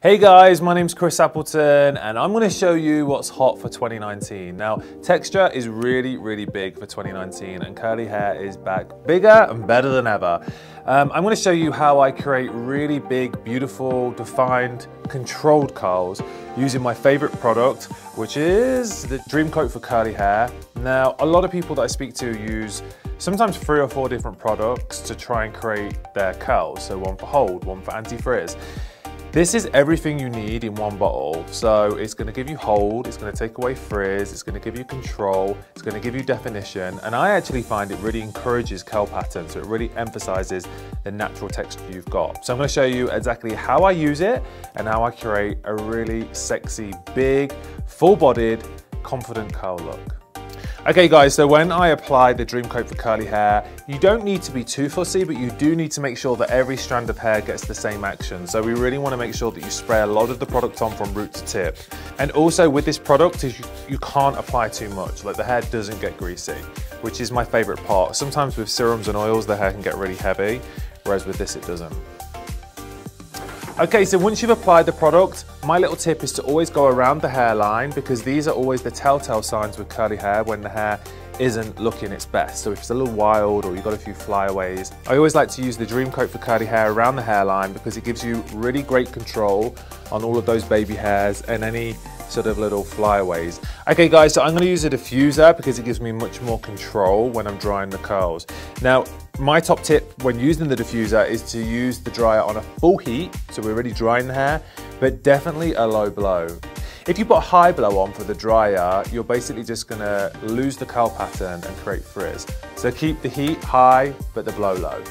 Hey guys, my name's Chris Appleton and I'm going to show you what's hot for 2019. Now, texture is really big for 2019 and curly hair is back bigger and better than ever. I'm going to show you how I create really big, beautiful, defined, controlled curls using my favorite product, which is the Dream Coat for curly hair. Now, a lot of people that I speak to use sometimes 3 or 4 different products to try and create their curls. So one for hold, one for anti-frizz. This is everything you need in one bottle. So it's going to give you hold, it's going to take away frizz, it's going to give you control, it's going to give you definition, and I actually find it really encourages curl pattern, so it really emphasizes the natural texture you've got. So I'm going to show you exactly how I use it and how I create a really sexy, big, full-bodied, confident curl look. Okay guys, so when I apply the Dream Coat for curly hair, you don't need to be too fussy, but you do need to make sure that every strand of hair gets the same action. So we really want to make sure that you spray a lot of the product on from root to tip. And also with this product, is you can't apply too much, like the hair doesn't get greasy, which is my favorite part. Sometimes with serums and oils, the hair can get really heavy, whereas with this, it doesn't. Okay, so once you've applied the product, my little tip is to always go around the hairline because these are always the telltale signs with curly hair when the hair isn't looking its best. So if it's a little wild or you've got a few flyaways, I always like to use the Dream Coat for curly hair around the hairline because it gives you really great control on all of those baby hairs and any sort of little flyaways. Okay guys, so I'm going to use a diffuser because it gives me much more control when I'm drying the curls. Now, my top tip when using the diffuser is to use the dryer on a full heat, so we're really drying the hair, but definitely a low blow. If you put a high blow on for the dryer, you're basically just going to lose the curl pattern and create frizz. So keep the heat high, but the blow low.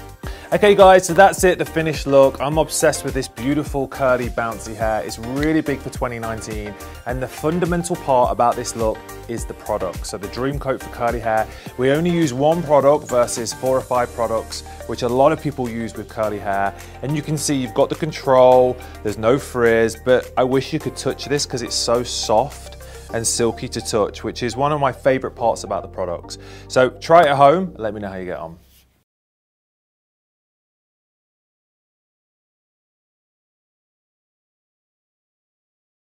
Okay guys, so that's it, the finished look. I'm obsessed with this beautiful curly bouncy hair. It's really big for 2019 and the fundamental part about this look is the product. So the Dream Coat for curly hair, we only use 1 product versus 4 or 5 products, which a lot of people use with curly hair. And you can see you've got the control, there's no frizz, but I wish you could touch this because it's so soft and silky to touch, which is one of my favorite parts about the products. So try it at home, let me know how you get on.